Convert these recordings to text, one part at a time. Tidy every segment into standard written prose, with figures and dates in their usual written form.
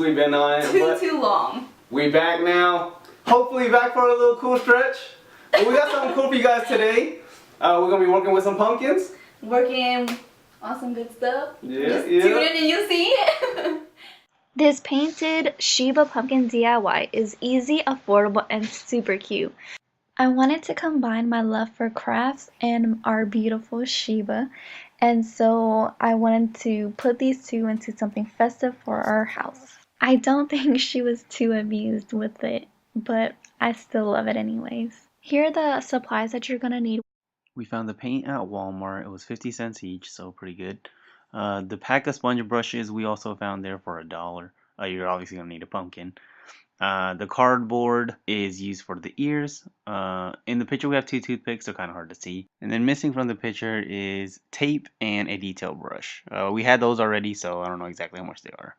we've been on. Too long. We back now. Hopefully back for a little cool stretch. But we got something cool for you guys today. We're going to be working with some pumpkins. Working on some good stuff. Yeah, Just tune in and you'll see. This painted Shiba pumpkin DIY is easy, affordable, and super cute. I wanted to combine my love for crafts and our beautiful Shiba, and so I wanted to put these two into something festive for our house. I don't think she was too amused with it, but I still love it anyways. Here are the supplies that you're gonna need. We found the paint at Walmart. It was 50 cents each, so pretty good. The pack of sponge brushes we also found there for $1. You're obviously gonna need a pumpkin. The cardboard is used for the ears. In the picture we have 2 toothpicks, they're kind of hard to see. And then missing from the picture is tape and a detail brush. We had those already, so I don't know exactly how much they are.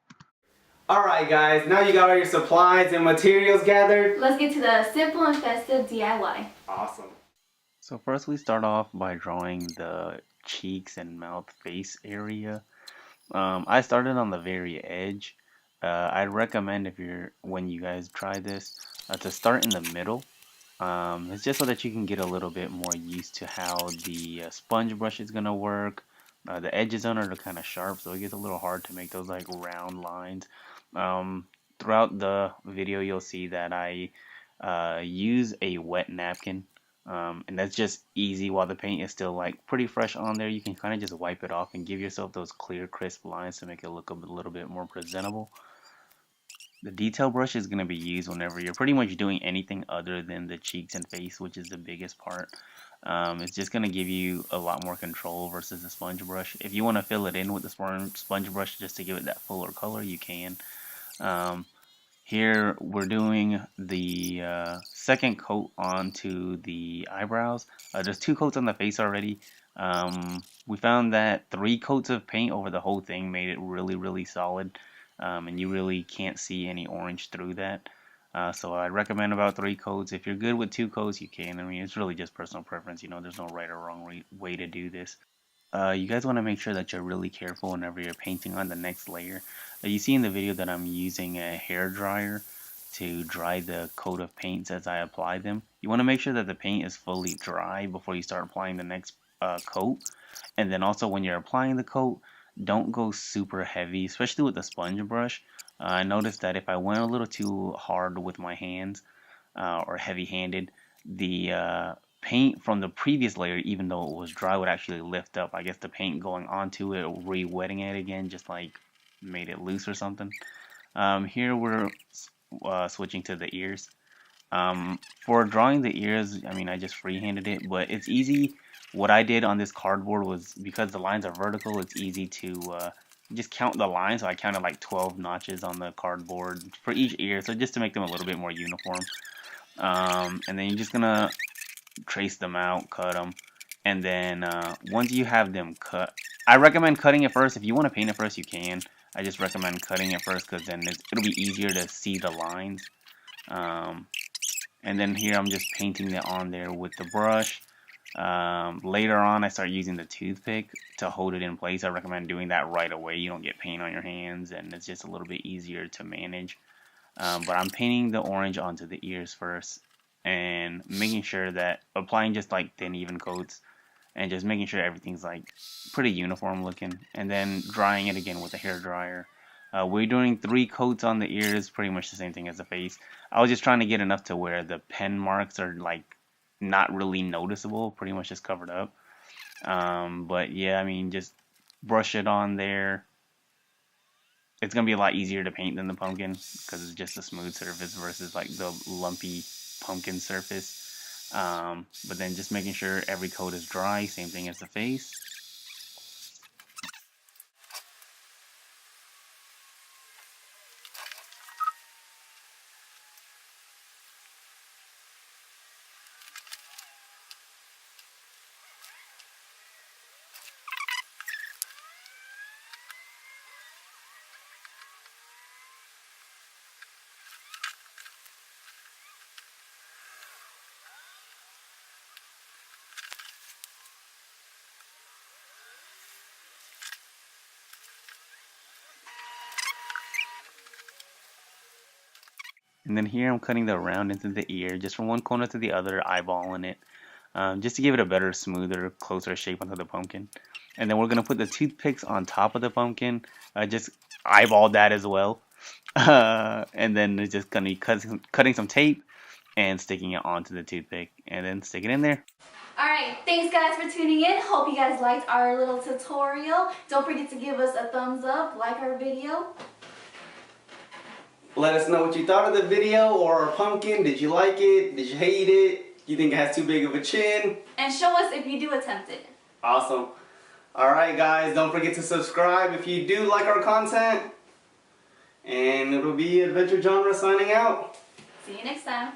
Alright guys, now you got all your supplies and materials gathered. Let's get to the simple and festive DIY. Awesome. So first we start off by drawing the cheeks and mouth face area. I started on the very edge. I'd recommend when you guys try this to start in the middle. It's just so that you can get a little bit more used to how the sponge brush is gonna work. The edges on it are kind of sharp, so it gets a little hard to make those like round lines. Throughout the video you'll see that I use a wet napkin, and that's just easy while the paint is still like pretty fresh on there. You can kind of just wipe it off and give yourself those clear crisp lines to make it look a little bit more presentable. The detail brush is going to be used whenever you're pretty much doing anything other than the cheeks and face, which is the biggest part. It's just going to give you a lot more control versus the sponge brush. If you want to fill it in with the sponge brush just to give it that fuller color, you can. Here we're doing the second coat onto the eyebrows. There's 2 coats on the face already. We found that 3 coats of paint over the whole thing made it really solid. And you really can't see any orange through that. So I'd recommend about 3 coats. If you're good with 2 coats, you can. I mean, it's really just personal preference. You know, there's no right or wrong way to do this. You guys want to make sure that you're really careful whenever you're painting on the next layer. You see in the video that I'm using a hair dryer to dry the coat of paints as I apply them. You want to make sure that the paint is fully dry before you start applying the next coat. And then also when you're applying the coat, don't go super heavy, especially with the sponge brush. I noticed that if I went a little too hard with my hands or heavy-handed, the paint from the previous layer, even though it was dry, would actually lift up. I guess the paint going onto it, re-wetting it again, just like made it loose or something. Here we're switching to the ears. For drawing the ears, I mean, I just freehanded it, but it's easy. What I did on this cardboard was, because the lines are vertical, it's easy to just count the lines. So I counted like 12 notches on the cardboard for each ear, so just to make them a little bit more uniform. And then you're just gonna trace them out, cut them, and then once you have them cut, I recommend cutting it first. If you want to paint it first, you can. I just recommend cutting it first because then it'll be easier to see the lines. And then here I'm just painting it on there with the brush. Later on I start using the toothpick to hold it in place. I recommend doing that right away. You don't get paint on your hands, and it's just a little bit easier to manage. But I'm painting the orange onto the ears first and making sure that applying just like thin even coats and just making sure everything's like pretty uniform looking, and then drying it again with a hair dryer. We're doing 3 coats on the ears, pretty much the same thing as the face. I was just trying to get enough to where the pen marks are like not really noticeable, pretty much just covered up. But yeah, I mean, just brush it on there. It's gonna be a lot easier to paint than the pumpkin because it's just a smooth surface versus like the lumpy pumpkin surface. But then just making sure every coat is dry, same thing as the face. And then here I'm cutting the round into the ear, just from one corner to the other, eyeballing it, just to give it a better, smoother, closer shape onto the pumpkin. And then we're gonna put the toothpicks on top of the pumpkin. Just eyeball that as well. And then it's just gonna be cutting some tape and sticking it onto the toothpick, and then stick it in there. Alright, thanks guys for tuning in. Hope you guys liked our little tutorial. Don't forget to give us a thumbs up, like our video. Let us know what you thought of the video or our pumpkin. Did you like it? Did you hate it? You think it has too big of a chin? And show us if you do attempt it. Awesome. Alright guys, don't forget to subscribe if you do like our content. And it'll be Adventure Genre signing out. See you next time.